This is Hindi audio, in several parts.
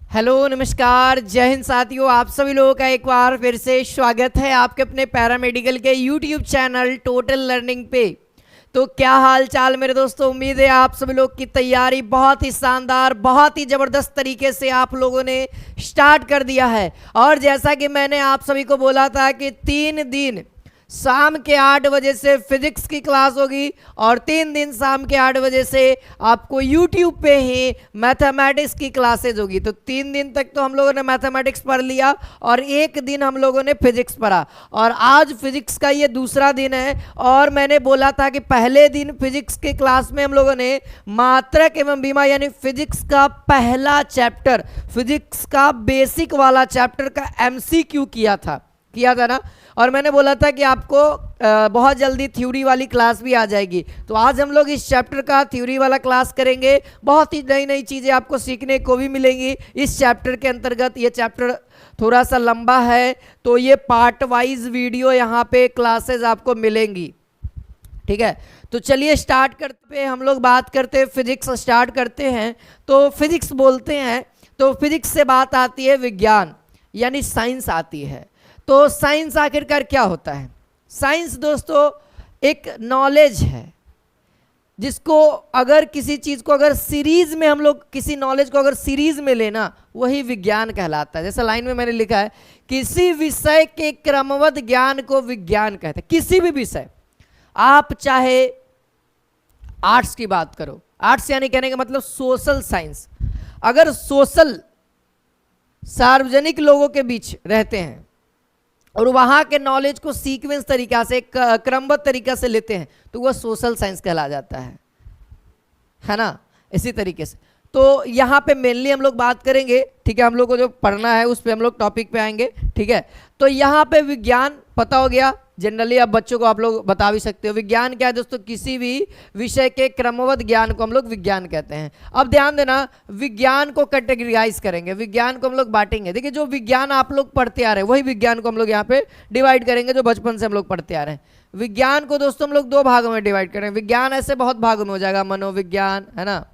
हेलो नमस्कार जय हिंद साथियों, आप सभी लोगों का एक बार फिर से स्वागत है आपके अपने पैरामेडिकल के यूट्यूब चैनल टोटल लर्निंग पे। तो क्या हाल चाल मेरे दोस्तों, उम्मीद है आप सभी लोग की तैयारी बहुत ही शानदार, बहुत ही ज़बरदस्त तरीके से आप लोगों ने स्टार्ट कर दिया है। और जैसा कि मैंने आप सभी को बोला था कि 3 दिन शाम के 8 बजे से फिजिक्स की क्लास होगी और 3 दिन शाम के 8 बजे से आपको यूट्यूब पे ही मैथमेटिक्स की क्लासेज होगी। तो 3 दिन तक तो हम लोगों ने मैथमेटिक्स पढ़ लिया और एक दिन हम लोगों ने फिजिक्स पढ़ा और आज फिजिक्स का ये दूसरा दिन है। और मैंने बोला था कि पहले दिन फिजिक्स के क्लास में हम लोगों ने मात्रक एवं बीमा यानी फिजिक्स का पहला चैप्टर, फिजिक्स का बेसिक वाला चैप्टर का MCQ किया था ना। और मैंने बोला था कि आपको बहुत जल्दी थ्योरी वाली क्लास भी आ जाएगी। तो आज हम लोग इस चैप्टर का थ्योरी वाला क्लास करेंगे। बहुत ही नई नई चीज़ें आपको सीखने को भी मिलेंगी इस चैप्टर के अंतर्गत। ये चैप्टर थोड़ा सा लंबा है तो ये पार्ट वाइज वीडियो यहाँ पे क्लासेस आपको मिलेंगी, ठीक है। तो चलिए स्टार्ट करते हैं, हम लोग बात करते हैं फिजिक्स स्टार्ट करते हैं। तो फिजिक्स बोलते हैं तो फिजिक्स से बात आती है विज्ञान यानी साइंस आती है। तो साइंस आखिरकार क्या होता है? साइंस दोस्तों एक नॉलेज है जिसको अगर किसी चीज़ को अगर सीरीज में हम लोग किसी नॉलेज को अगर सीरीज में लेना वही विज्ञान कहलाता है। जैसा लाइन में मैंने लिखा है, किसी विषय के क्रमबद्ध ज्ञान को विज्ञान कहते हैं। किसी भी विषय, आप चाहे आर्ट्स की बात करो, आर्ट्स यानी कहने का मतलब सोशल साइंस, अगर सोशल सार्वजनिक लोगों के बीच रहते हैं और वहाँ के नॉलेज को सीक्वेंस तरीका से क्रमबद्ध तरीका से लेते हैं तो वह सोशल साइंस कहला जाता है ना। इसी तरीके से तो यहाँ पे मेनली हम लोग बात करेंगे, ठीक है। हम लोग को जो पढ़ना है उस पे हम लोग टॉपिक पे आएंगे, ठीक है। तो यहाँ पे विज्ञान पता हो गया, जनरली अब बच्चों को आप लोग बता भी सकते हो विज्ञान क्या है दोस्तों। किसी भी विषय के क्रमबद्ध ज्ञान को हम लोग विज्ञान कहते हैं। अब ध्यान देना, विज्ञान को कैटेगराइज करेंगे, विज्ञान को हम लोग बांटेंगे। देखिए जो विज्ञान आप लोग पढ़ते आ रहे हैं वही विज्ञान को हम लोग यहाँ पे डिवाइड करेंगे जो बचपन से हम लोग पढ़ते आ रहे हैं। विज्ञान को दोस्तों हम लोग 2 भागों में डिवाइड करेंगे। विज्ञान ऐसे बहुत भागों में हो जाएगा, मनोविज्ञान है ना,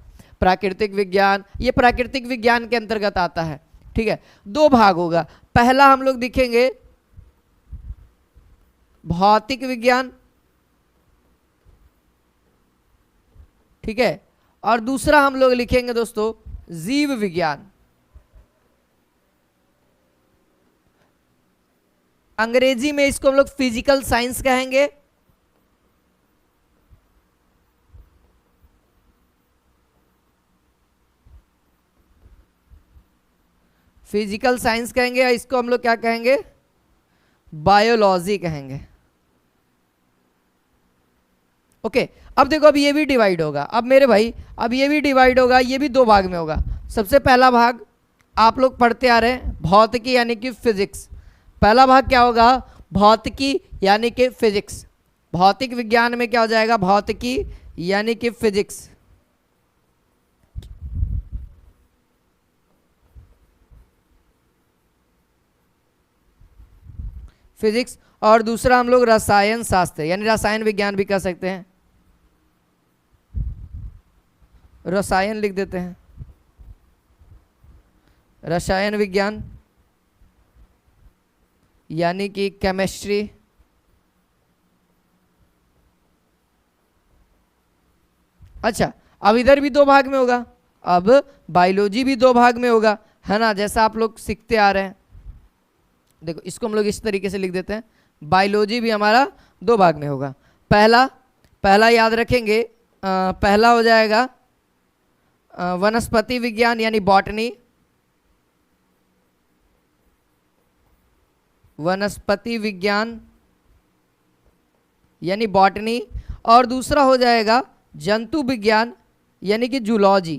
प्राकृतिक विज्ञान, ये प्राकृतिक विज्ञान के अंतर्गत आता है, ठीक है। 2 भाग होगा, पहला हम लोग दिखेंगे भौतिक विज्ञान, ठीक है, और दूसरा हम लोग लिखेंगे दोस्तों जीव विज्ञान। अंग्रेजी में इसको हम लोग फिजिकल साइंस कहेंगे। फिजिकल साइंस कहेंगे या इसको हम लोग क्या कहेंगे, बायोलॉजी कहेंगे। ओके अब देखो, अब ये भी डिवाइड होगा। अब मेरे भाई अब ये भी डिवाइड होगा, ये भी 2 भाग में होगा। सबसे पहला भाग आप लोग पढ़ते आ रहे हैं भौतिकी यानी कि फिजिक्स। पहला भाग क्या होगा, भौतिकी यानी कि फिजिक्स। भौतिक विज्ञान में क्या हो जाएगा, भौतिकी यानी कि फिजिक्स। फिजिक्स और दूसरा हम लोग रसायन शास्त्र यानी रसायन विज्ञान भी कह सकते हैं, रसायन लिख देते हैं, रसायन विज्ञान यानी कि केमिस्ट्री। अच्छा अब इधर भी 2 भाग में होगा, अब बायोलॉजी भी 2 भाग में होगा, है ना, जैसा आप लोग सीखते आ रहे हैं। देखो इसको हम लोग इस तरीके से लिख देते हैं, बायोलॉजी भी हमारा 2 भाग में होगा। पहला याद रखेंगे, पहला हो जाएगा वनस्पति विज्ञान यानी बॉटनी, वनस्पति विज्ञान यानी बॉटनी, और दूसरा हो जाएगा जंतु विज्ञान यानी कि जूलॉजी।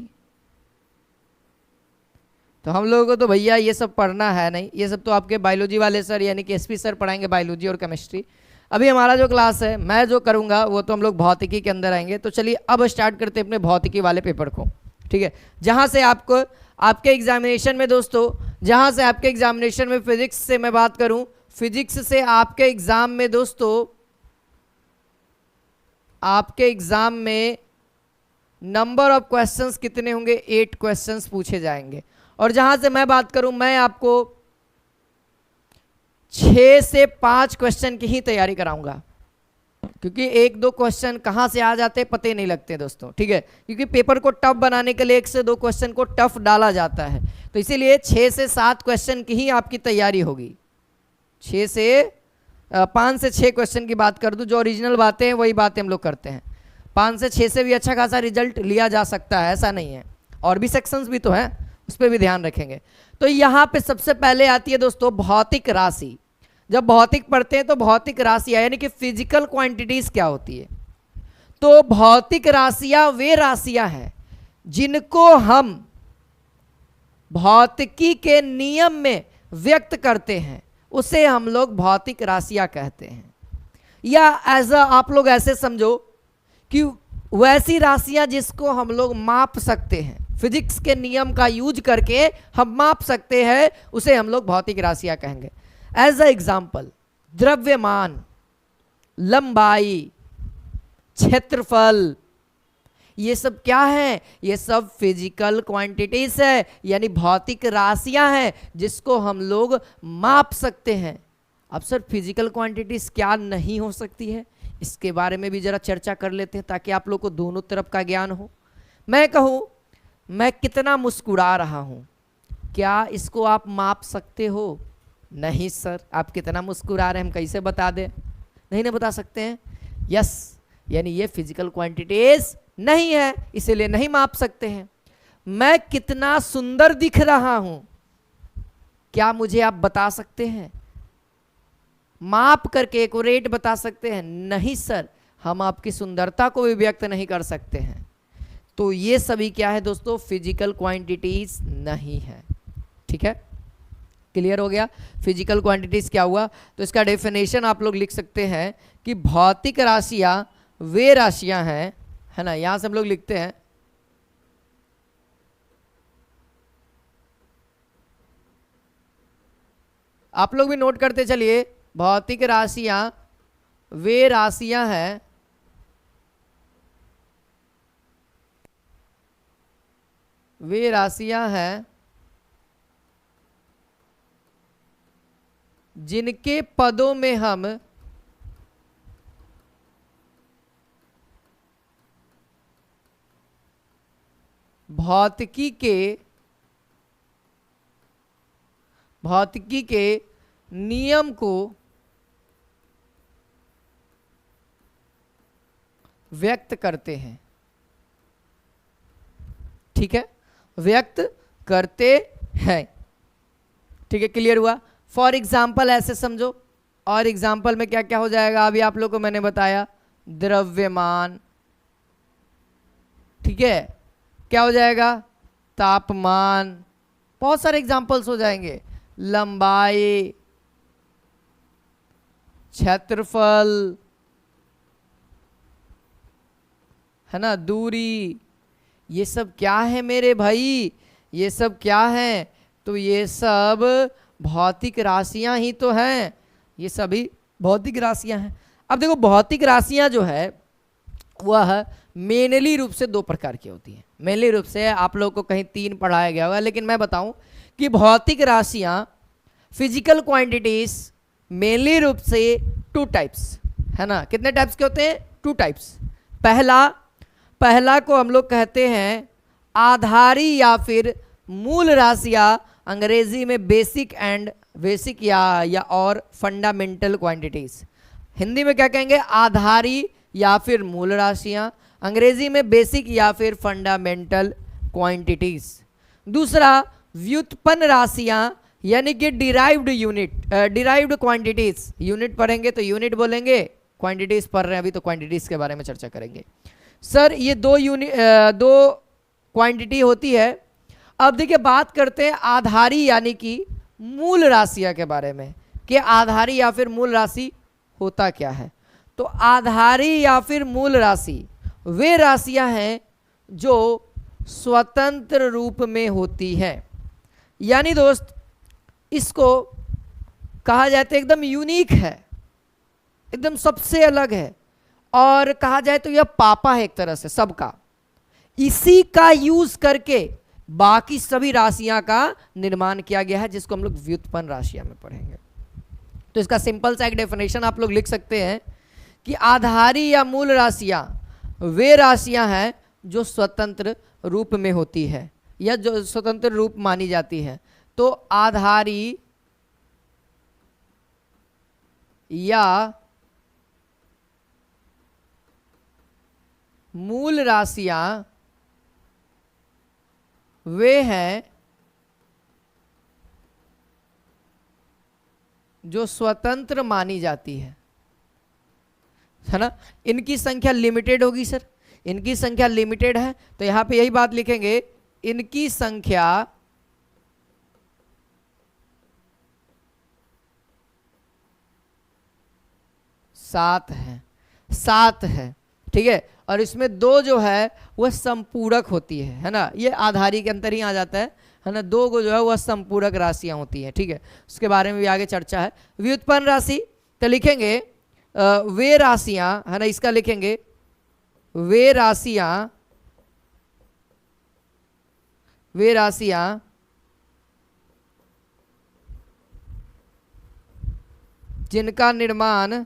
तो हम लोगों को तो भैया ये सब पढ़ना है नहीं, ये सब तो आपके बायोलॉजी वाले सर यानी कि SP सर पढ़ाएंगे बायोलॉजी और केमिस्ट्री। अभी हमारा जो क्लास है मैं जो करूँगा वो तो हम लोग भौतिकी के अंदर आएंगे। तो चलिए अब स्टार्ट करते हैं अपने भौतिकी वाले पेपर को, ठीक है। जहाँ से आपको आपके एग्जामिनेशन में दोस्तों, जहाँ से आपके एग्जामिनेशन में फिजिक्स से मैं बात करूँ, फिजिक्स से आपके एग्जाम में दोस्तों, आपके एग्जाम में नंबर ऑफ क्वेश्चंस कितने होंगे, 8 क्वेश्चंस पूछे जाएंगे। और जहां से मैं बात करूं, मैं आपको 6 से 5 क्वेश्चन की ही तैयारी कराऊंगा, क्योंकि 1-2 क्वेश्चन कहां से आ जाते हैं पते नहीं लगते दोस्तों, ठीक है। क्योंकि पेपर को टफ बनाने के लिए 1 से 2 क्वेश्चन को टफ डाला जाता है, तो इसीलिए 6 से 7 क्वेश्चन की ही आपकी तैयारी होगी। 5 से 6 क्वेश्चन की बात कर दूं, जो ओरिजिनल बातें हैं वही बातें हम लोग करते हैं। 5 से 6 से भी अच्छा खासा रिजल्ट लिया जा सकता है, ऐसा नहीं है। और भी सेक्शंस भी तो हैं, उस पर भी ध्यान रखेंगे। तो यहाँ पे सबसे पहले आती है दोस्तों भौतिक राशि। जब भौतिक पढ़ते हैं तो भौतिक राशियां यानी कि फिजिकल क्वांटिटीज क्या होती है। तो भौतिक राशियां वे राशियां हैं जिनको हम भौतिकी के नियम में व्यक्त करते हैं, उसे हम लोग भौतिक राशियां कहते हैं। या आप लोग ऐसे समझो कि वैसी राशियां जिसको हम लोग माप सकते हैं, फिजिक्स के नियम का यूज करके हम माप सकते हैं, उसे हम लोग भौतिक राशियां कहेंगे। एज अ एग्जाम्पल, द्रव्यमान, लंबाई, क्षेत्रफल, ये सब क्या है? ये सब फिजिकल क्वांटिटीज है, यानी भौतिक राशियां हैं जिसको हम लोग माप सकते हैं। अब सर फिजिकल क्वांटिटीज क्या नहीं हो सकती है, इसके बारे में भी जरा चर्चा कर लेते हैं ताकि आप लोग को दोनों तरफ का ज्ञान हो। मैं कहूँ मैं कितना मुस्कुरा रहा हूँ, क्या इसको आप माप सकते हो? नहीं सर, आप कितना मुस्कुरा रहे हैं हम कैसे बता दें? नहीं ना बता सकते हैं। यस, यानी ये फिजिकल क्वांटिटीज नहीं है, इसीलिए नहीं माप सकते हैं। मैं कितना सुंदर दिख रहा हूं, क्या मुझे आप बता सकते हैं? माप करके एक्यूरेट बता सकते हैं? नहीं सर, हम आपकी सुंदरता को भी व्यक्त नहीं कर सकते हैं। तो ये सभी क्या है दोस्तों? फिजिकल क्वांटिटीज नहीं है। ठीक है, क्लियर हो गया? फिजिकल क्वांटिटीज क्या हुआ? तो इसका डेफिनेशन आप लोग लिख सकते हैं कि भौतिक राशियां वे राशियां हैं, है ना, यहां से हम लोग लिखते हैं आप लोग भी नोट करते चलिए। भौतिक राशियां वे राशियां हैं जिनके पदों में हम भौतिकी के नियम को व्यक्त करते हैं। ठीक है, व्यक्त करते हैं। ठीक है, क्लियर हुआ? फॉर एग्जाम्पल ऐसे समझो, और एग्जाम्पल में क्या क्या हो जाएगा अभी आप लोग को मैंने बताया। द्रव्यमान, ठीक है, क्या हो जाएगा? तापमान, बहुत सारे एग्जाम्पल्स हो जाएंगे। लंबाई, क्षेत्रफल, है ना, दूरी, ये सब क्या है मेरे भाई? ये सब क्या है? तो ये सब भौतिक राशियां ही तो हैं, ये सभी भौतिक राशियां हैं। अब देखो भौतिक राशियां जो है वह मेनली रूप से 2 प्रकार की होती हैं। मेनली रूप से आप लोगों को कहीं 3 पढ़ाया गया होगा, लेकिन मैं बताऊं कि भौतिक राशियां फिजिकल क्वांटिटीज मेनली रूप से 2 टाइप्स, है ना। कितने टाइप्स के होते हैं? 2 टाइप्स। पहला को हम लोग कहते हैं आधारी या फिर मूल राशियां, अंग्रेजी में बेसिक या और फंडामेंटल क्वांटिटीज। हिंदी में क्या कहेंगे? आधारी या फिर मूल राशियां, अंग्रेजी में बेसिक या फिर फंडामेंटल क्वांटिटीज। दूसरा व्युत्पन्न राशियां, यानी कि डिराइव्ड क्वांटिटीज। यूनिट पढ़ेंगे तो यूनिट बोलेंगे, क्वांटिटीज पढ़ रहे हैं अभी तो क्वांटिटीज के बारे में चर्चा करेंगे। सर ये 2 क्वांटिटी होती है। अब देखिए बात करते हैं आधारी यानी कि मूल राशियां के बारे में, कि आधारी या फिर मूल राशि होता क्या है। तो आधारी या फिर मूल राशि वे राशियां हैं जो स्वतंत्र रूप में होती है, यानी दोस्त इसको कहा जाता है एकदम यूनिक है, एकदम सबसे अलग है, और कहा जाए तो यह पापा है एक तरह से सबका। इसी का यूज करके बाकी सभी राशियां का निर्माण किया गया है, जिसको हम लोग व्युत्पन्न राशियां में पढ़ेंगे। तो इसका सिंपल सा एक डेफिनेशन आप लोग लिख सकते हैं कि आधारी या मूल राशियां वे राशियां हैं जो स्वतंत्र रूप में होती है या जो स्वतंत्र रूप मानी जाती है। तो आधारी या मूल राशियां वे हैं जो स्वतंत्र मानी जाती है ना। इनकी संख्या लिमिटेड होगी सर, इनकी संख्या लिमिटेड है, तो यहां पे यही बात लिखेंगे, इनकी संख्या सात है, ठीक है। और इसमें 2 जो है वह संपूरक होती है ना, ये आधारी के अंतर ही आ जाता है ना। 2 को जो है वह संपूरक राशियां होती हैं, ठीक है। उसके बारे में भी आगे चर्चा है। व्युत्पन्न राशि तो लिखेंगे वे राशियां, है ना, इसका लिखेंगे वे राशियां जिनका निर्माण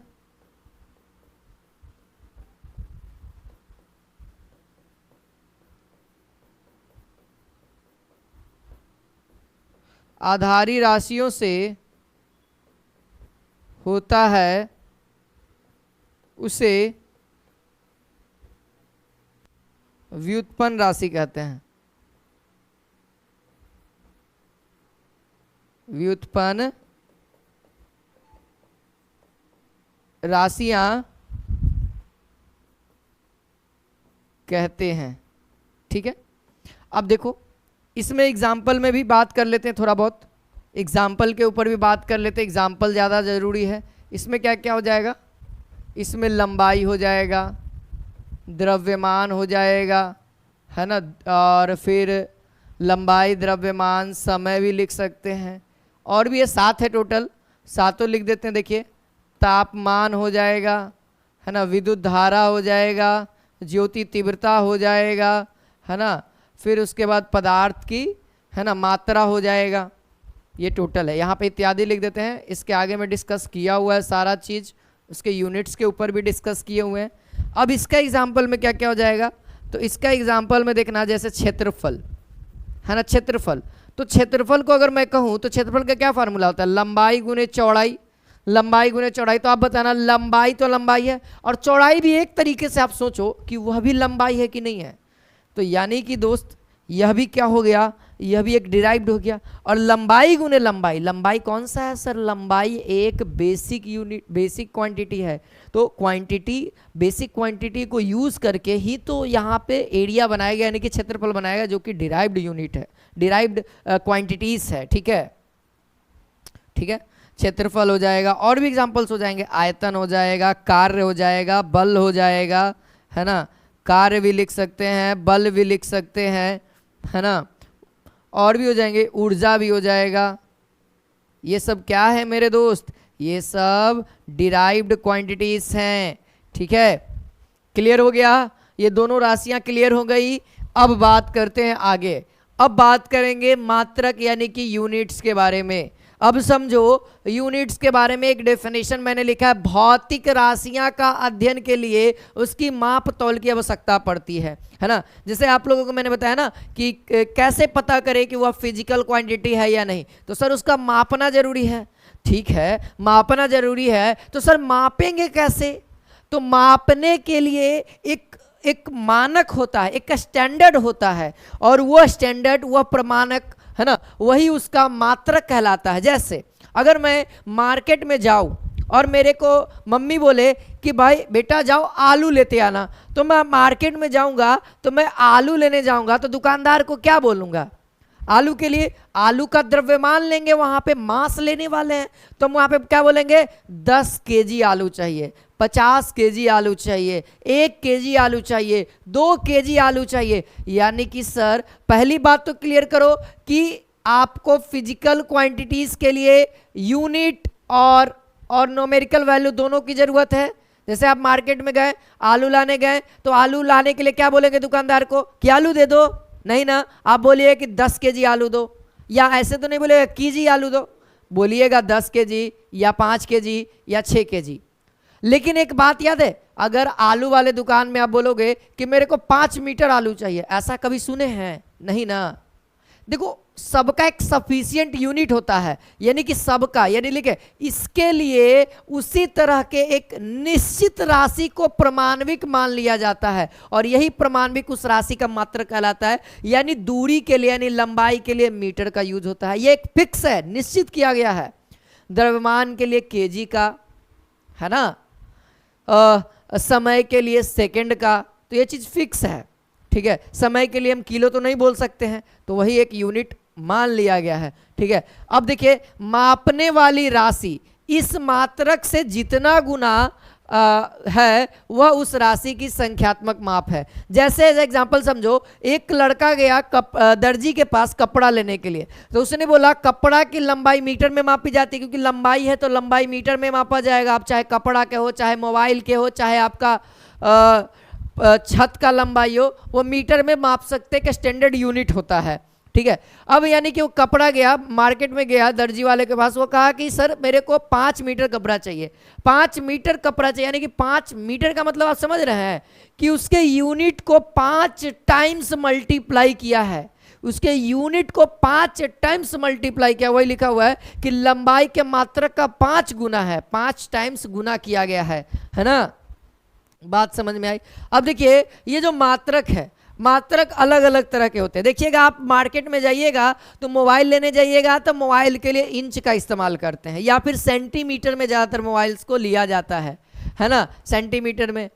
आधारी राशियों से होता है उसे व्युत्पन्न राशि कहते हैं। व्युत्पन्न राशियां कहते हैं, ठीक है। अब देखो इसमें एग्जाम्पल में भी बात कर लेते हैं, थोड़ा बहुत एग्जाम्पल के ऊपर भी बात कर लेते हैं, एग्जाम्पल ज़्यादा ज़रूरी है। इसमें क्या क्या हो जाएगा, इसमें लंबाई हो जाएगा, द्रव्यमान हो जाएगा, है ना, और फिर लंबाई, द्रव्यमान, समय भी लिख सकते हैं, और भी ये 7 है टोटल, 7 लिख देते हैं। देखिए तापमान हो जाएगा, है ना, विद्युत धारा हो जाएगा, ज्योति तीव्रता हो जाएगा, है ना, फिर उसके बाद पदार्थ की, है ना, मात्रा हो जाएगा। ये टोटल है, यहाँ पे इत्यादि लिख देते हैं। इसके आगे में डिस्कस किया हुआ है सारा चीज़, उसके यूनिट्स के ऊपर भी डिस्कस किए हुए हैं। अब इसका एग्जाम्पल में क्या क्या हो जाएगा, तो इसका एग्जाम्पल में देखना जैसे क्षेत्रफल, है ना, क्षेत्रफल। तो क्षेत्रफल को अगर मैं कहूँ तो क्षेत्रफल का क्या फार्मूला होता है, लंबाई गुने चौड़ाई, लंबाई गुने चौड़ाई। तो आप बताना लंबाई तो लंबाई है और चौड़ाई भी एक तरीके से आप सोचो कि वह भी लंबाई है कि नहीं है। तो यानी कि दोस्त यह भी क्या हो गया, यह भी एक डिराइव्ड हो गया। और लंबाई गुने लंबाई, लंबाई कौन सा है सर, लंबाई एक बेसिक यूनिट, बेसिक क्वांटिटी है। तो क्वांटिटी, बेसिक क्वांटिटी को यूज करके ही तो यहाँ पे एरिया बनाया गया, यानी कि क्षेत्रफल बनाया गया, जो कि डिराइव्ड यूनिट है, डिराइव्ड क्वांटिटीज है, ठीक है, ठीक है। क्षेत्रफल हो जाएगा, और भी एग्जाम्पल्स हो जाएंगे, आयतन हो जाएगा, कार्य हो जाएगा, बल हो जाएगा, है ना, कार्य भी लिख सकते हैं, बल भी लिख सकते हैं, है ना, और भी हो जाएंगे, ऊर्जा भी हो जाएगा। ये सब क्या है मेरे दोस्त, ये सब डिराइव्ड क्वांटिटीज हैं, ठीक है। क्लियर हो गया, ये दोनों राशियां क्लियर हो गई। अब बात करते हैं आगे, अब बात करेंगे मात्रक यानी कि यूनिट्स के बारे में। अब समझो यूनिट्स के बारे में एक डेफिनेशन मैंने लिखा है, भौतिक राशियां का अध्ययन के लिए उसकी माप तौल की आवश्यकता पड़ती है ना। जैसे आप लोगों को मैंने बताया ना कि कैसे पता करें कि वह फिजिकल क्वांटिटी है या नहीं, तो सर उसका मापना जरूरी है, ठीक है, मापना जरूरी है। तो सर मापेंगे कैसे, तो मापने के लिए एक मानक होता है, एक स्टैंडर्ड होता है, और वह स्टैंडर्ड, वह प्रमाणक, है ना, वही उसका मात्रक कहलाता है। जैसे अगर मैं मार्केट में जाऊं और मेरे को मम्मी बोले कि भाई बेटा जाओ आलू लेते आना, तो मैं मार्केट में जाऊंगा, तो मैं आलू लेने जाऊंगा, तो दुकानदार को क्या बोलूंगा, आलू के लिए आलू का द्रव्यमान लेंगे, वहां पे मास लेने वाले हैं, तो हम वहां पे क्या बोलेंगे, 10 केजी आलू चाहिए, 50 केजी आलू चाहिए, 1 केजी आलू चाहिए, 2 केजी आलू चाहिए। यानी कि सर पहली बात तो क्लियर करो कि आपको फिजिकल क्वांटिटीज के लिए यूनिट और न्यूमेरिकल वैल्यू दोनों की जरूरत है। जैसे आप मार्केट में गए, आलू लाने गए, तो आलू लाने के लिए क्या बोलेंगे दुकानदार को कि आलू दे दो, नहीं ना। आप बोलिए कि 10 केजी आलू दो, या ऐसे तो नहीं बोलिएगा केजी आलू दो, बोलिएगा 10 केजी या 5 केजी या 6 केजी। लेकिन एक बात याद है, अगर आलू वाले दुकान में आप बोलोगे कि मेरे को 5 मीटर आलू चाहिए, ऐसा कभी सुने हैं? नहीं ना। देखो सबका एक सफिशिएंट यूनिट होता है, यानी कि सबका, यानी लिखे इसके लिए उसी तरह के एक निश्चित राशि को प्रमाणविक मान लिया जाता है, और यही प्रमाणविक उस राशि का मात्रक कहलाता है। यानी दूरी के लिए, यानी लंबाई के लिए मीटर का यूज होता है, ये एक फिक्स है, निश्चित किया गया है। द्रव्यमान के लिए केजी का, है ना, समय के लिए सेकंड का, तो ये चीज फिक्स है, ठीक है। समय के लिए हम किलो तो नहीं बोल सकते हैं, तो वही एक यूनिट मान लिया गया है, ठीक है। अब देखिए मापने वाली राशि इस मात्रक से जितना गुना है वह उस राशि की संख्यात्मक माप है। जैसे एज एग्जांपल समझो, एक लड़का गया दर्जी के पास कपड़ा लेने के लिए, तो उसने बोला कपड़ा की लंबाई मीटर में मापी जाती है, क्योंकि लंबाई है तो लंबाई मीटर में मापा जाएगा। आप चाहे कपड़ा के हो, चाहे मोबाइल के हो, चाहे आपका छत का लंबाई हो, वो मीटर में माप सकते हैं, कि स्टैंडर्ड यूनिट होता है, ठीक है। अब यानी कि वो कपड़ा गया, मार्केट में गया दर्जी वाले के पास, वो कहा कि सर मेरे को 5 मीटर कपड़ा चाहिए, 5 मीटर कपड़ा चाहिए, यानी कि 5 मीटर का मतलब आप समझ रहे हैं कि उसके यूनिट को 5 टाइम्स मल्टीप्लाई किया है, उसके यूनिट को 5 टाइम्स मल्टीप्लाई किया। वही लिखा हुआ है कि लंबाई के मात्रक का 5 गुना है, 5 टाइम्स गुना किया गया है ना। बात समझ में आई? अब देखिए ये जो मात्रक है, मात्रक अलग अलग तरह के होते हैं। देखिएगा आप मार्केट में जाइएगा तो मोबाइल लेने जाइएगा तो मोबाइल के लिए इंच का इस्तेमाल करते हैं, या फिर सेंटीमीटर में ज़्यादातर मोबाइल्स को लिया जाता है ना, सेंटीमीटर में।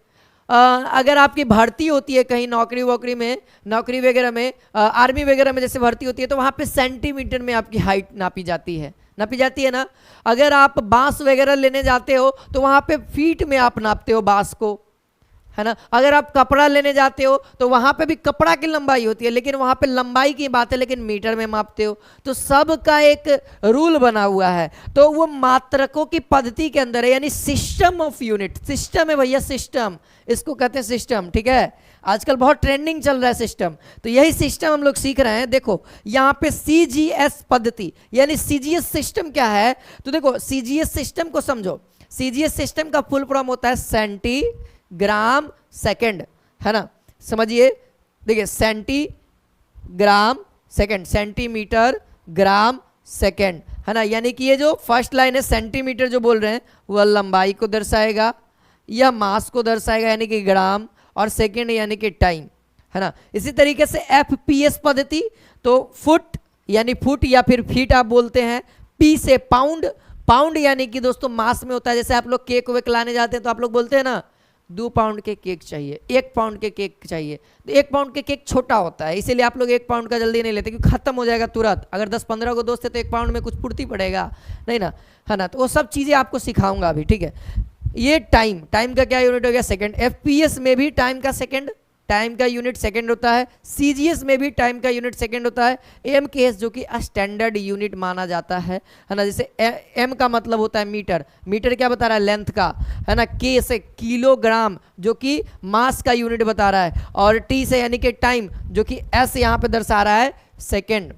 अगर आपकी भर्ती होती है कहीं नौकरी वोकरी में, नौकरी वगैरह में, आर्मी वगैरह में जैसे भर्ती होती है, तो वहाँ पे सेंटीमीटर में आपकी हाइट नापी जाती है ना। अगर आप बांस वगैरह लेने जाते हो तो वहाँ पे फीट में आप नापते हो बांस को, है ना। अगर आप कपड़ा लेने जाते हो तो वहाँ पे भी कपड़ा की लंबाई होती है, लेकिन वहाँ पे लंबाई की बात है, लेकिन मीटर में मापते हो। तो सब का एक रूल बना हुआ है, तो वो मात्रकों की पद्धति के अंदर है, यानी सिस्टम ऑफ यूनिट। सिस्टम है भैया, सिस्टम, इसको कहते हैं सिस्टम, ठीक है। आजकल बहुत ट्रेंडिंग चल रहा है सिस्टम, तो यही सिस्टम हम लोग सीख रहे हैं। देखो यहाँ पे CGS पद्धति, यानी CGS सिस्टम क्या है, तो देखो CGS सिस्टम को समझो। CGS सिस्टम का फुल फॉर्म होता है सेंटीग्राम सेकंड, है ना। समझिए, देखिए centigram second, centimetre gram second, है ना। यानी कि ये जो फर्स्ट लाइन है सेंटीमीटर जो बोल रहे हैं, वह लंबाई को दर्शाएगा, यह मास को दर्शाएगा यानी कि ग्राम, और सेकंड यानी कि टाइम, है ना। इसी तरीके से FPS पद्धति, तो फुट यानी फुट या फिर फीट आप बोलते हैं। P से पाउंड, पाउंड यानी कि दोस्तों मास में होता है। जैसे आप लोग केक वेक लाने जाते हैं तो आप लोग बोलते हैं ना 2 पाउंड के केक चाहिए, 1 पाउंड के केक चाहिए, तो 1 पाउंड के केक छोटा होता है, इसीलिए आप लोग 1 पाउंड का जल्दी नहीं लेते, क्योंकि खत्म हो जाएगा तुरंत। अगर 10-15 को दोस्त है तो 1 पाउंड में कुछ पूर्ति पड़ेगा नहीं ना, है ना। तो वो सब चीज़ें आपको सिखाऊंगा अभी, ठीक है। ये टाइम, टाइम का क्या यूनिट हो गया, सेकंड। FPS में भी टाइम का सेकंड, टाइम का यूनिट सेकंड होता है। CGS में भी टाइम का यूनिट सेकंड होता है। MKS जो कि स्टैंडर्ड यूनिट माना जाता है ना। जैसे M का मतलब होता है मीटर, मीटर क्या बता रहा है, लेंथ का, है ना। K से किलोग्राम जो कि मास का यूनिट बता रहा है, और T से यानी कि टाइम, जो कि S यहाँ पे दर्शा रहा है सेकेंड।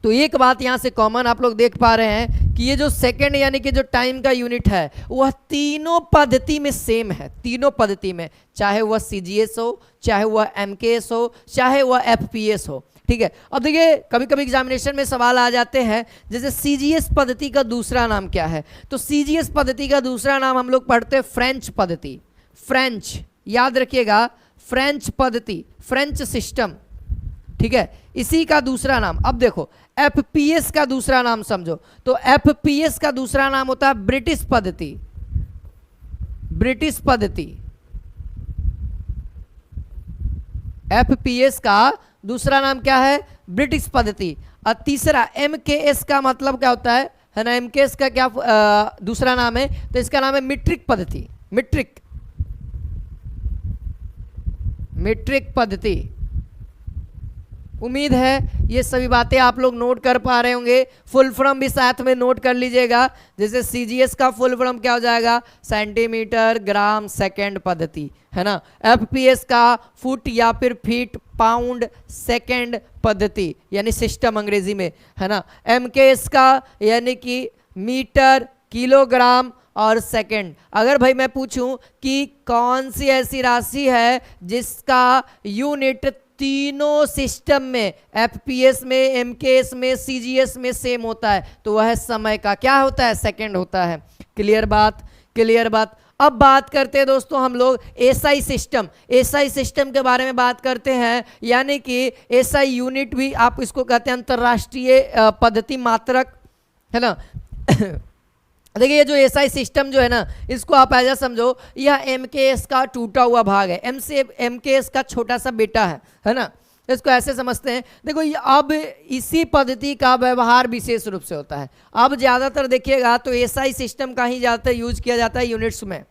तो एक बात यहाँ से कॉमन आप लोग देख पा रहे हैं कि ये जो सेकंड यानी कि जो टाइम का यूनिट है वह तीनों पद्धति में सेम है, तीनों पद्धति में, चाहे वह CGS हो, चाहे वह MKS हो, चाहे वह FPS हो, ठीक है। अब देखिए कभी कभी एग्जामिनेशन में सवाल आ जाते हैं, जैसे CGS पद्धति का दूसरा नाम क्या है, तो CGS पद्धति का दूसरा नाम हम लोग पढ़ते हैं फ्रेंच पद्धति। फ्रेंच, याद रखिएगा, फ्रेंच पद्धति, फ्रेंच सिस्टम, ठीक है, इसी का दूसरा नाम। अब देखो FPS का दूसरा नाम समझो, तो FPS का दूसरा नाम होता है ब्रिटिश पद्धति, ब्रिटिश पद्धति। FPS का दूसरा नाम क्या है, ब्रिटिश पद्धति। और तीसरा MKS का मतलब क्या होता है ना, MKS का क्या दूसरा नाम है, तो इसका नाम है मीट्रिक पद्धति, मीट्रिक, मीट्रिक पद्धति। उम्मीद है ये सभी बातें आप लोग नोट कर पा रहे होंगे। फुल फॉर्म भी साथ में नोट कर लीजिएगा। जैसे सीजीएस का फुल फॉर्म क्या हो जाएगा, सेंटीमीटर ग्राम सेकंड पद्धति, है ना। एफपीएस का फुट या फिर फीट पाउंड सेकंड पद्धति यानी सिस्टम अंग्रेजी में, है ना। एमकेएस का यानी कि मीटर किलोग्राम और सेकंड। अगर भाई मैं पूछूं कि कौन सी ऐसी राशि है जिसका यूनिट तीनों सिस्टम में, एफपीएस में, एमकेएस में, सीजीएस में सेम होता है, तो वह समय का क्या होता है, सेकंड होता है। क्लियर बात, क्लियर बात। अब बात करते हैं दोस्तों हम लोग एसआई सिस्टम, एसआई सिस्टम के बारे में बात करते हैं। यानी कि एसआई यूनिट भी आप इसको कहते हैं अंतरराष्ट्रीय पद्धति मात्रक, है ना। देखिए ये जो एसआई सिस्टम जो है ना, इसको आप ऐसा समझो यह एमकेएस का टूटा हुआ भाग है, एमकेएस का छोटा सा बेटा है ना। इसको ऐसे समझते हैं। देखो ये अब इसी पद्धति का व्यवहार विशेष रूप से होता है। अब ज़्यादातर देखिएगा तो एसआई सिस्टम का ही ज़्यादातर यूज किया जाता है यूनिट्स में,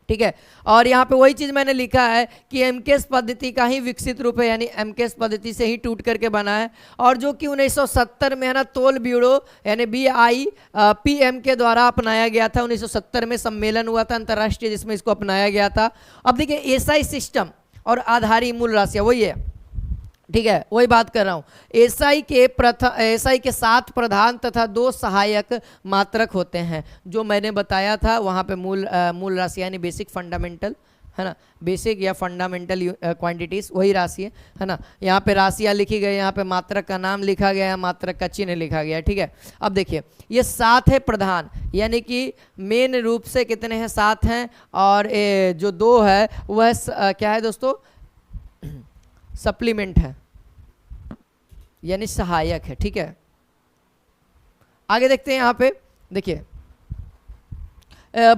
ठीक है। और यहाँ पे वही चीज़ मैंने लिखा है कि एमकेएस पद्धति का ही विकसित रूप है, यानी एमकेएस पद्धति से ही टूट करके बना है। और जो कि 1970 में है ना तोल ब्यूरो यानी BIPM के द्वारा अपनाया गया था। 1970 में सम्मेलन हुआ था अंतर्राष्ट्रीय जिसमें इसको अपनाया गया था। अब देखिए एसआई सिस्टम और आधारी मूल राशियाँ वही है, ठीक है, वही बात कर रहा हूँ। एसआई के 7 प्रधान तथा 2 सहायक मात्रक होते हैं, जो मैंने बताया था वहाँ पे मूल राशि यानी बेसिक फंडामेंटल, है ना, बेसिक या फंडामेंटल क्वांटिटीज वही राशि है ना। यहाँ पे राशियाँ लिखी गई, यहाँ पे मात्रक का नाम लिखा गया है, मात्रक का चिन्ह लिखा गया है, ठीक है। अब देखिए ये 7 है प्रधान, यानी कि मेन रूप से कितने हैं, 7 हैं। और जो 2 है वह क्या है दोस्तों, सप्लीमेंट है यानी सहायक है, ठीक है। आगे देखते हैं यहाँ पे, देखिए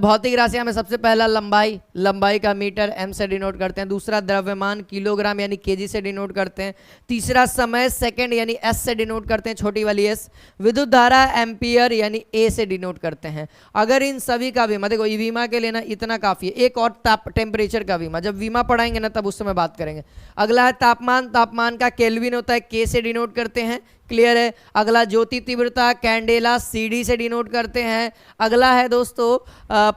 भौतिक राशियां में सबसे पहला लंबाई का मीटर एम से डिनोट करते हैं। दूसरा द्रव्यमान किलोग्राम यानी केजी से डिनोट करते हैं। तीसरा समय सेकंड यानी एस से डिनोट करते हैं, छोटी वाली एस। विद्युत धारा एम्पियर यानी ए से डिनोट करते हैं। अगर इन सभी का बीमा, देखो ये बीमा के लिए ना इतना काफ़ी है। एक और टेम्परेचर का बीमा, जब बीमा पढ़ाएंगे ना तब उस समय बात करेंगे। अगला है तापमान का केल्विन होता है, के से डिनोट करते हैं, क्लियर है। अगला ज्योति तीव्रता कैंडेला CD से डिनोट करते हैं। अगला है दोस्तों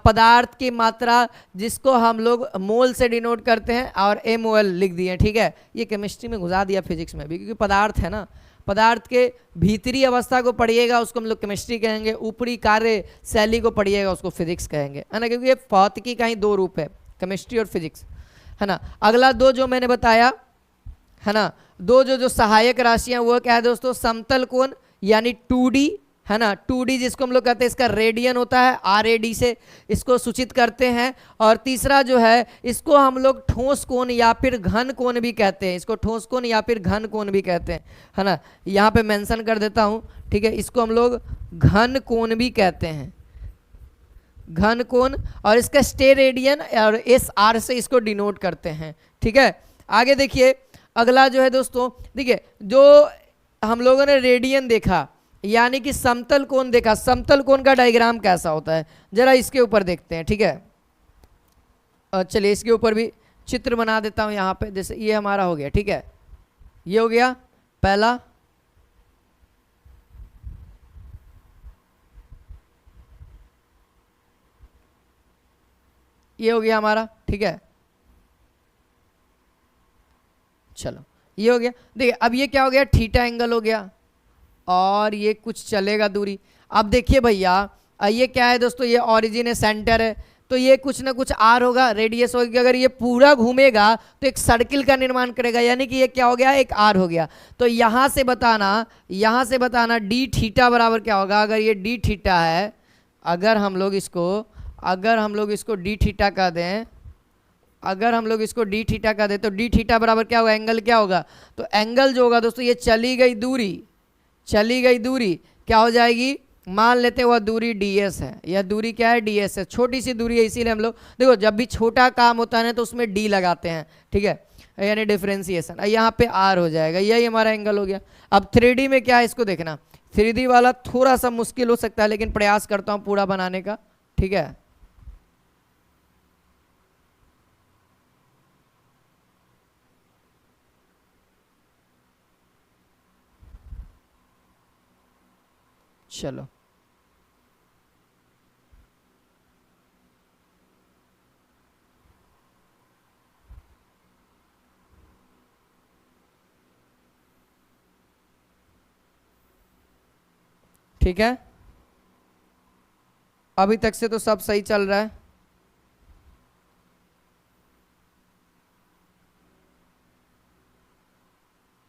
पदार्थ की मात्रा जिसको हम लोग मोल से डिनोट करते हैं और MOL लिख दिए, ठीक है। ये केमिस्ट्री में घुसा दिया फिजिक्स में भी, क्योंकि पदार्थ है ना, पदार्थ के भीतरी अवस्था को पढ़िएगा उसको हम लोग केमिस्ट्री कहेंगे, ऊपरी कार्य शैली को पढ़िएगा उसको फिजिक्स कहेंगे, है ना, क्योंकि ये भौतिकी का ही 2 रूप है, केमिस्ट्री और फिजिक्स, है ना। अगला 2 जो मैंने बताया, है ना, 2 जो सहायक राशियां वो क्या है दोस्तों, समतल कोण यानी 2D, है ना, 2D जिसको हम लोग कहते हैं, इसका रेडियन होता है RAD से इसको सूचित करते हैं। और तीसरा जो है इसको हम लोग ठोस कोण या फिर घन कोण भी कहते हैं, इसको ठोस कोण या फिर घन कोण भी कहते हैं, है ना। यहाँ पे मेंशन कर देता हूँ, ठीक है, इसको हम लोग घन कोण भी कहते हैं, घन कोण। और इसका स्टे रेडियन और SR से इसको डिनोट करते हैं, ठीक है। आगे देखिए अगला जो है दोस्तों, देखिए जो हम लोगों ने रेडियन देखा यानी कि समतल कोण देखा, समतल कोण का डायग्राम कैसा होता है जरा इसके ऊपर देखते हैं, ठीक है। चलिए इसके ऊपर भी चित्र बना देता हूं यहाँ पे। जैसे ये हमारा हो गया, ठीक है, ये हो गया पहला, ये हो गया हमारा, ठीक है। चलो ये हो गया। देखिए अब ये क्या हो गया, थीटा एंगल हो गया और ये कुछ चलेगा दूरी। अब देखिए भैया ये क्या है दोस्तों, ये ओरिजिन है, सेंटर है, तो ये कुछ ना कुछ R होगा, रेडियस होगी। अगर ये पूरा घूमेगा तो एक सर्किल का निर्माण करेगा, यानी कि ये क्या हो गया, एक R हो गया। तो यहाँ से बताना डी थीटा बराबर क्या होगा। अगर ये डी थीटा है, अगर हम लोग इसको डी थीटा का दें, तो डी थीटा बराबर क्या होगा, एंगल क्या होगा, तो एंगल जो होगा दोस्तों, ये चली गई दूरी क्या हो जाएगी, मान लेते हैं वह दूरी ds है। यह दूरी क्या है, ds है, छोटी सी दूरी है, इसीलिए हम लोग देखो जब भी छोटा काम होता है ना तो उसमें d लगाते हैं, ठीक है, यानी डिफरेंशिएशन। यहाँ पे r हो जाएगा, यही हमारा एंगल हो गया। अब 3D में क्या है इसको देखना, 3D वाला थोड़ा सा मुश्किल हो सकता है लेकिन प्रयास करता हूँ पूरा बनाने का, ठीक है। चलो ठीक है, अभी तक से तो सब सही चल रहा है।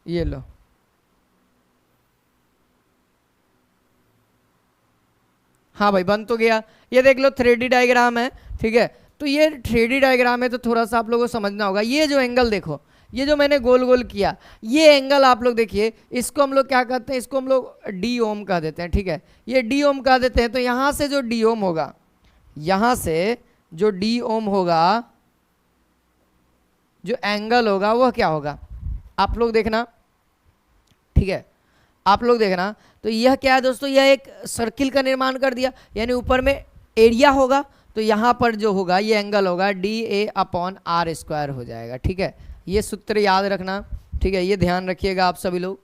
ये लो, हाँ भाई बन तो गया। ये देख लो 3D डायग्राम है, ठीक है। तो ये 3D डायग्राम है तो थोड़ा सा आप लोगों को समझना होगा। ये जो एंगल देखो, ये जो मैंने गोल गोल किया, ये एंगल आप लोग देखिए, इसको हम लोग क्या कहते हैं, इसको हम लोग डी ओम कह देते हैं, ठीक है। ये डी ओम कह देते हैं। तो यहाँ से जो डी ओम होगा, यहाँ से जो डी ओम होगा, जो एंगल होगा वह क्या होगा, आप लोग देखना, ठीक है। आप लोग देखना, तो यह क्या है दोस्तों, यह एक सर्किल का निर्माण कर दिया, यानी ऊपर में एरिया होगा, तो यहाँ पर जो होगा ये एंगल होगा DA/R² हो जाएगा, ठीक है। ये सूत्र याद रखना, ठीक है, ये ध्यान रखिएगा आप सभी लोग।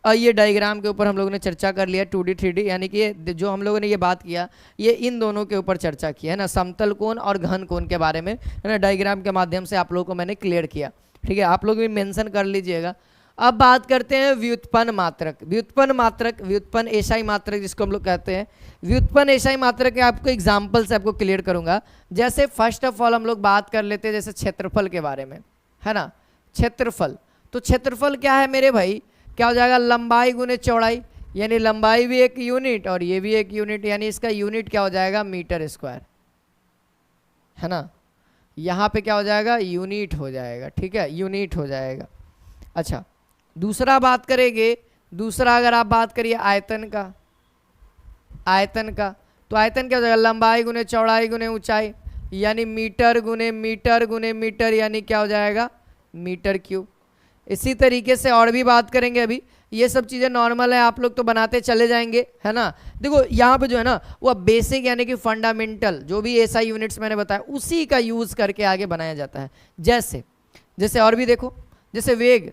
और ये डायग्राम के ऊपर हम लोगों ने चर्चा कर लिया 2D 3D, यानी कि जो हम लोगों ने ये बात किया, ये इन दोनों के ऊपर चर्चा की है ना, समतल कोण और घन कोण के बारे में, है ना, डायग्राम के माध्यम से आप लोगों को मैंने क्लियर किया, ठीक है। आप लोग भी मेंशन कर लीजिएगा। अब बात करते हैं व्युत्पन्न मात्रक। व्युत्पन्न मात्रक, व्युत्पन्न एसआई मात्रक जिसको हम लोग कहते हैं, व्युत्पन्न एसआई मात्रक के आपको एग्जाम्पल से आपको क्लियर करूंगा। जैसे फर्स्ट ऑफ ऑल हम लोग बात कर लेते हैं जैसे क्षेत्रफल के बारे में, है ना। क्षेत्रफल, तो क्षेत्रफल क्या है मेरे भाई, क्या हो जाएगा, लंबाई गुने चौड़ाई, यानी लंबाई भी एक यूनिट और ये भी एक यूनिट, यानी इसका यूनिट क्या हो जाएगा, मीटर स्क्वायर, है ना। यहाँ पे क्या हो जाएगा, यूनिट हो जाएगा, ठीक है, यूनिट हो जाएगा। अच्छा, दूसरा बात करेंगे, दूसरा अगर आप बात करिए आयतन का, आयतन का, तो आयतन क्या हो जाएगा, लंबाई गुने चौड़ाई गुने ऊंचाई, यानी मीटर गुने मीटर गुने मीटर, यानी क्या हो जाएगा, मीटर क्यूब। इसी तरीके से और भी बात करेंगे, अभी ये सब चीज़ें नॉर्मल है, आप लोग तो बनाते चले जाएंगे, है ना। देखो यहाँ पे जो है ना वो बेसिक यानी कि फंडामेंटल जो भी एसआई यूनिट्स मैंने बताया उसी का यूज़ करके आगे बनाया जाता है। जैसे जैसे और भी देखो, जैसे वेग,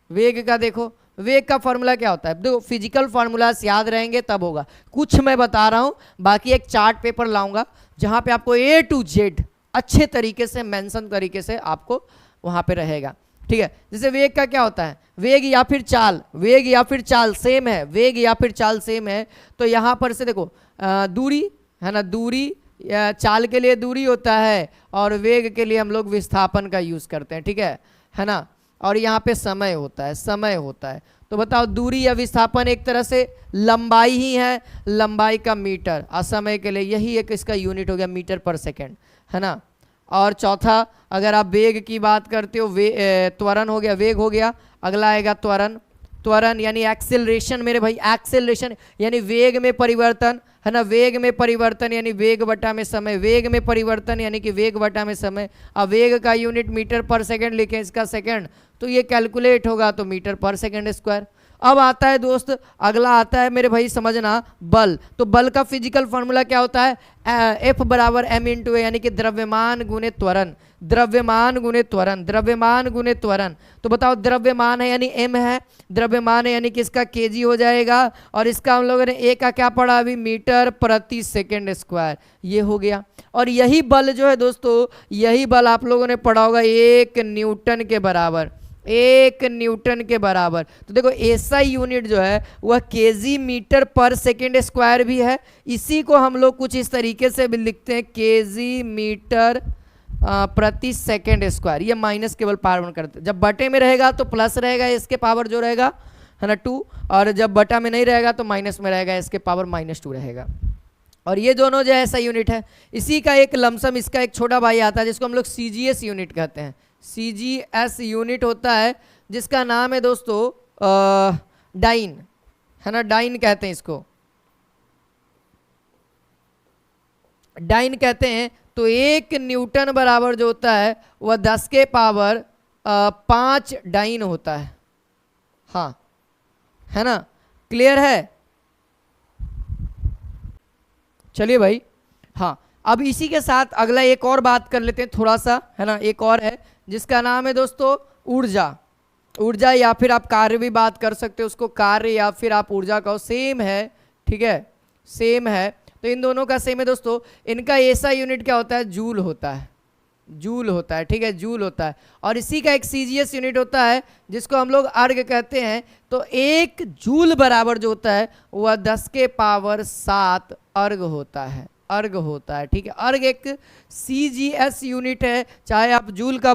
वेग का देखो, वेग का फॉर्मूला क्या होता है, देखो फिजिकल फार्मूलाज याद रहेंगे तब होगा, कुछ मैं बता रहा हूँ, बाकी एक चार्ट पेपर लाऊंगा जहाँ पे आपको A to Z अच्छे तरीके से मेंशन तरीके से आपको वहाँ पे रहेगा, ठीक है। जैसे वेग का क्या होता है, वेग या फिर चाल, वेग या फिर चाल सेम है, वेग या फिर चाल सेम है। तो यहाँ पर से देखो दूरी, है ना, दूरी, चाल के लिए दूरी होता है और वेग के लिए हम लोग विस्थापन का यूज़ करते हैं, ठीक है ना। और यहाँ पे समय होता है, समय होता है। तो बताओ दूरी या विस्थापन एक तरह से लंबाई ही है, लंबाई का मीटर, और समय के लिए यही एक इसका यूनिट हो गया मीटर पर सेकेंड, है ना। और चौथा अगर आप वेग की बात करते हो, त्वरण हो गया, वेग हो गया, अगला आएगा त्वरण। त्वरण यानी एक्सेलरेशन मेरे भाई, एक्सेलरेशन यानी वेग में परिवर्तन, है ना, वेग में परिवर्तन यानी वेग बटा में समय, वेग में परिवर्तन यानी कि वेग बटा में समय। अब वेग का यूनिट मीटर पर सेकंड लिखें, इसका सेकंड, तो ये कैलकुलेट होगा तो मीटर पर सेकंड स्क्वायर। अब आता है दोस्त, अगला आता है मेरे भाई समझना बल। तो बल का फिजिकल फॉर्मूला क्या होता है, F बराबर m इंटू ए, यानी कि द्रव्यमान गुने त्वरण, द्रव्यमान गुने त्वरण, द्रव्यमान गुने त्वरण। तो बताओ द्रव्यमान है यानी m है, द्रव्यमान है यानी कि इसका kg हो जाएगा, और इसका हम लोगों ने ए का क्या पढ़ा अभी, मीटर प्रति सेकेंड स्क्वायर, ये हो गया। और यही बल जो है दोस्तों, यही बल आप लोगों ने पढ़ा होगा 1 न्यूटन के बराबर, 1 न्यूटन के बराबर। तो देखो एसआई यूनिट जो है वह केजी मीटर पर सेकेंड स्क्वायर भी है, इसी को हम लोग कुछ इस तरीके से भी लिखते हैं केजी मीटर प्रति सेकेंड स्क्वायर। ये माइनस केवल पावर वन करते हैं, जब बटे में रहेगा तो प्लस रहेगा इसके पावर जो रहेगा, है ना 2, और जब बटा में नहीं रहेगा तो माइनस में रहेगा, इसके पावर -2 रहेगा। और ये दोनों जो ऐसा यूनिट है, इसी का एक लमसम, इसका एक छोटा भाई आता है जिसको हम लोग सीजीएस यूनिट कहते हैं, सीजीएस यूनिट होता है, जिसका नाम है दोस्तों डाइन, है ना, डाइन कहते हैं इसको, डाइन कहते हैं। तो 1 न्यूटन बराबर जो होता है वह 10 के पावर 5 डाइन होता है, हाँ, है ना, क्लियर है। चलिए भाई, हाँ, अब इसी के साथ अगला एक और बात कर लेते हैं थोड़ा सा, है ना, एक और है जिसका नाम है दोस्तों ऊर्जा। ऊर्जा या फिर आप कार्य भी बात कर सकते हो उसको, कार्य या फिर आप ऊर्जा कहो, सेम है, ठीक है, सेम है, तो इन दोनों का सेम है दोस्तों। इनका एसआई यूनिट क्या होता है? जूल होता है, जूल होता है, ठीक है, जूल होता है। और इसी का एक सीजीएस यूनिट होता है जिसको हम लोग अर्ग कहते हैं। तो 1 जूल बराबर जो होता है वह 10 के पावर 7 अर्ग होता है, अर्ग होता है, ठीक है। अर्ग एक सीजीएस यूनिट है, चाहे आप जूल का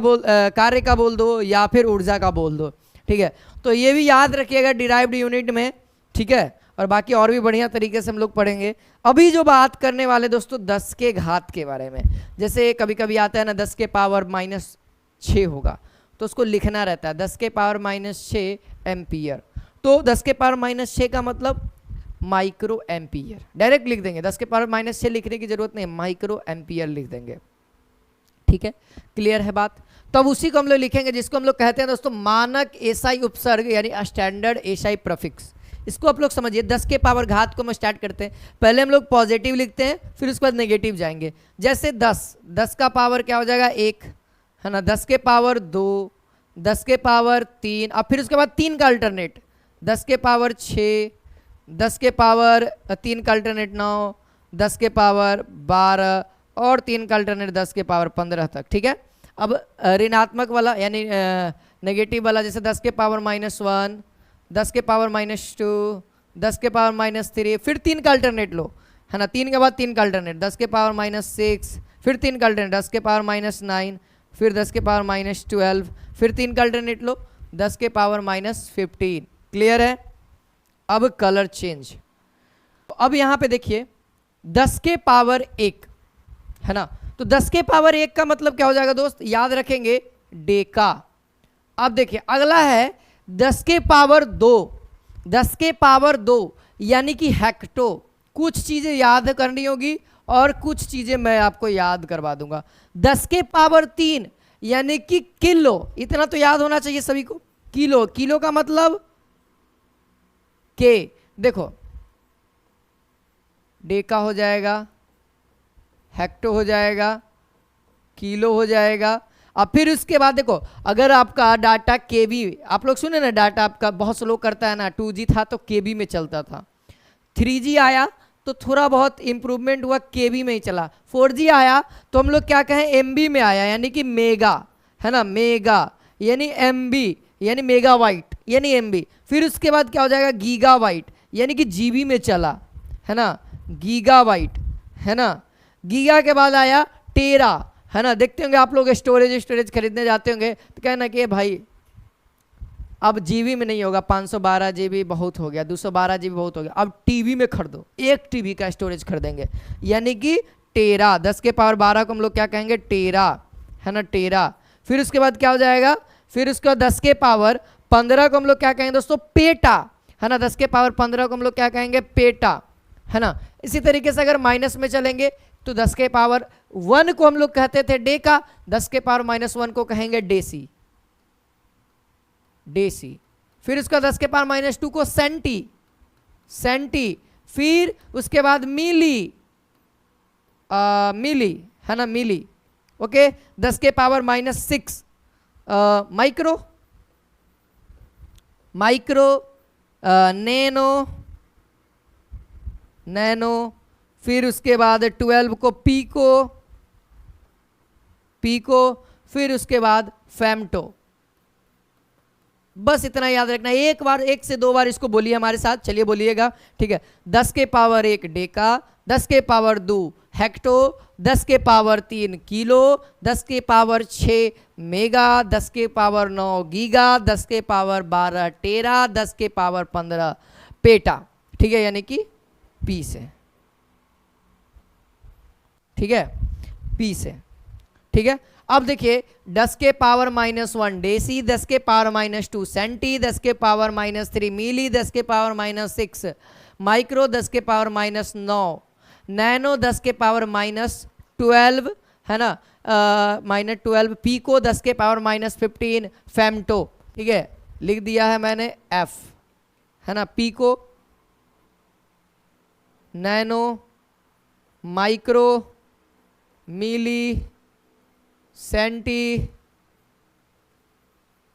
कार्य का बोल दो या फिर ऊर्जा का बोल दो, ठीक है। तो ये भी याद रखिएगा डिराइव्ड यूनिट में, ठीक है। और बाकी और भी बढ़िया तरीके से हम लोग पढ़ेंगे। अभी जो बात करने वाले दोस्तों 10 के घात के बारे में, जैसे कभी कभी आता है ना 10 के पावर -6 होगा, तो उसको लिखना रहता है 10 के पावर -6 एम्पियर। तो 10 के पावर -6 का मतलब माइक्रो एम्पियर, डायरेक्ट लिख देंगे। 10 के पावर -6 लिखने की जरूरत नहीं, माइक्रो एम्पियर लिख देंगे, ठीक है। क्लियर है बात? तो अब उसी को हम लोग लिखेंगे जिसको हम लोग कहते हैं दोस्तों मानक एसआई उपसर्ग, यानी स्टैंडर्ड एसआई प्रफिक्स। इसको आप लोग समझिए। 10 के पावर घात को हम स्टार्ट करते हैं, पहले हम लोग पॉजिटिव लिखते हैं, फिर उसके बाद नेगेटिव जाएंगे। जैसे 10 का पावर क्या हो जाएगा? 1 है ना, 10 के पावर 2, 10 के पावर 3, अब फिर उसके बाद 3 का अल्टरनेट, 10 के पावर 6, 10 के पावर 3 का अल्टरनेट 9, 10 के पावर 12 और 3 का अल्टरनेट 10 के पावर 15 तक, ठीक है। अब ऋणात्मक वाला यानी नेगेटिव वाला, जैसे 10 के पावर -1, 10 के पावर -2, 10 के पावर -3, फिर 3 का अल्टरनेट लो, है ना, 3 के बाद 3 का अल्टरनेट, 10 के पावर -6, फिर 3 का अल्टरनेट 10 के पावर -9, फिर 10 के पावर -12, फिर 3 का अल्टरनेट लो 10 के पावर -15। क्लियर है? अब कलर चेंज। अब यहाँ पे देखिए 10 के पावर 1 है ना, तो 10 के पावर 1 का मतलब क्या हो जाएगा दोस्त? याद रखेंगे डेका। अब देखिए अगला है 10 के पावर 2, 10 के पावर 2 यानी कि हेक्टो। कुछ चीजें याद करनी होगी और कुछ चीजें मैं आपको याद करवा दूंगा। 10 के पावर 3 यानी कि किलो, इतना तो याद होना चाहिए सभी को। किलो, किलो का मतलब के, देखो डेका हो जाएगा, हेक्टो हो जाएगा, किलो हो जाएगा। अब फिर उसके बाद देखो अगर आपका डाटा केबी, आप लोग सुने ना डाटा आपका बहुत स्लो करता है ना, 2G था तो केबी में चलता था, 3G आया तो थोड़ा बहुत इंप्रूवमेंट हुआ, केबी में ही चला, 4G आया तो हम लोग क्या कहें एमबी में आया, यानी कि मेगा, है ना, मेगा यानी एमबी यानी मेगावाइट यानी एमबी। फिर उसके बाद क्या हो जाएगा गीगावाइट यानी कि जीबी में चला, है ना, गीगावाइट, है ना। गीगा के बाद आया टेरा, है ना। देखते होंगे आप लोग स्टोरेज खरीदने जाते होंगे तो कहना कि भाई अब जीबी में नहीं होगा, 512 जीबी बहुत हो गया, 212 जीबी बहुत हो गया, अब टीबी में खरीदो, 1 टीबी का स्टोरेज खरीदेंगे, यानी कि टेरा। 10 के पावर 12 को हम लोग क्या कहेंगे? टेरा, है ना, टेरा। फिर उसके बाद क्या हो जाएगा? फिर उसके बाद 10 के पावर 15 को हम लोग क्या कहेंगे दोस्तों? पेटा, है ना। 10 के पावर 15 को हम लोग क्या कहेंगे? पेटा, है ना। इसी तरीके से अगर माइनस में चलेंगे तो 10 के पावर 1 को हम लोग कहते थे डेका, 10 के पावर -1 को कहेंगे डेसी, डेसी। फिर उसका 10 के पावर -2 को सेंटी, सेंटी। फिर उसके बाद मिली, मिली, है ना, मिली, ओके। 10 के power -6 micro, micro, nano, nano. फिर उसके बाद 12 को पीको, पीको। फिर उसके बाद फेम्टो। बस इतना याद रखना, एक बार 1 से 2 बार इसको बोलिए हमारे साथ, चलिए बोलिएगा, ठीक है। 10 के पावर 1 डेका, 10 के पावर 2 हेक्टो, 10 के पावर 3 किलो, 10 के पावर 6 मेगा, 10 के पावर 9 गीगा, 10 के पावर 12 टेरा, 10 के पावर 15 पेटा, ठीक है, यानी कि पी से, ठीक है, पी से, ठीक है। अब देखिए 10 के पावर -1 डेसी, 10 के पावर -2 सेंटी, 10 के पावर -3 मिली, 10 के पावर -6 माइक्रो, 10 के पावर -9 नैनो, 10 के पावर -12, है ना, -12 पीको, 10 के पावर -15 फेम्टो, ठीक है, लिख दिया है मैंने एफ, है ना। पीको, नैनो, माइक्रो, मिली, सेंटी,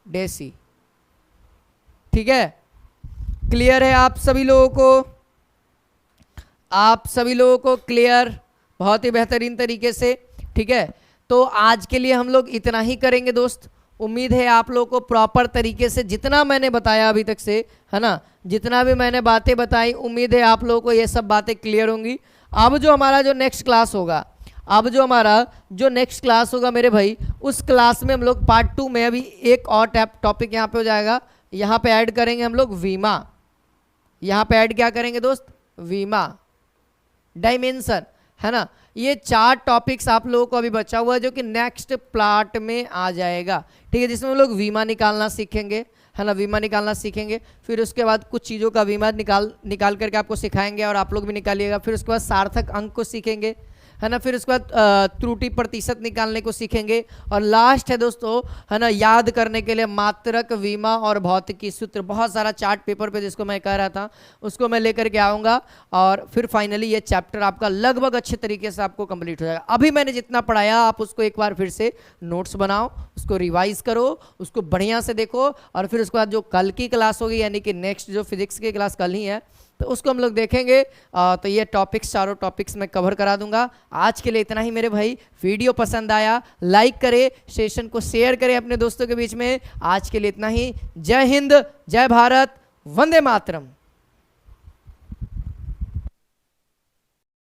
डेसी, ठीक है। क्लियर है आप सभी लोगों को? आप सभी लोगों को क्लियर, बहुत ही बेहतरीन तरीके से, ठीक है। तो आज के लिए हम लोग इतना ही करेंगे दोस्त। उम्मीद है आप लोगों को प्रॉपर तरीके से जितना मैंने बताया अभी तक से, है ना, जितना भी मैंने बातें बताई, उम्मीद है आप लोगों को ये सब बातें क्लियर होंगी। अब जो हमारा जो नेक्स्ट क्लास होगा, अब जो हमारा जो नेक्स्ट क्लास होगा मेरे भाई, उस क्लास में हम लोग पार्ट 2 में अभी एक और टॉपिक यहाँ पे हो जाएगा। यहाँ पे ऐड करेंगे हम लोग वीमा। यहाँ पे ऐड क्या करेंगे दोस्त? वीमा, डायमेंशन, है ना। ये 4 टॉपिक्स आप लोगों को अभी बचा हुआ है जो कि नेक्स्ट पार्ट में आ जाएगा, ठीक है, जिसमें हम लोग वीमा निकालना सीखेंगे, है ना, वीमा निकालना सीखेंगे। फिर उसके बाद कुछ चीज़ों का वीमा निकाल करके आपको सिखाएंगे और आप लोग भी निकालिएगा। फिर उसके बाद सार्थक अंक को सीखेंगे, है ना। फिर उसके बाद त्रुटि प्रतिशत निकालने को सीखेंगे। और लास्ट है दोस्तों, है ना, याद करने के लिए मात्रक, वीमा और भौतिकी सूत्र, बहुत सारा चार्ट पेपर पे जिसको मैं कह रहा था उसको मैं लेकर के आऊँगा। और फिर फाइनली ये चैप्टर आपका लगभग अच्छे तरीके से आपको कंप्लीट हो जाएगा। अभी मैंने जितना पढ़ाया आप उसको एक बार फिर से नोट्स बनाओ, उसको रिवाइज करो, उसको बढ़िया से देखो। और फिर उसके बाद जो कल की क्लास होगी, यानी कि नेक्स्ट जो फिजिक्स की क्लास कल ही है, तो उसको हम लोग देखेंगे। तो ये टॉपिक्स, चारों टॉपिक्स मैं कवर करा दूंगा। आज के लिए इतना ही मेरे भाई। वीडियो पसंद आया लाइक करें, सेशन को शेयर करें अपने दोस्तों के बीच में। आज के लिए इतना ही। जय हिंद, जय भारत, वंदे मातरम।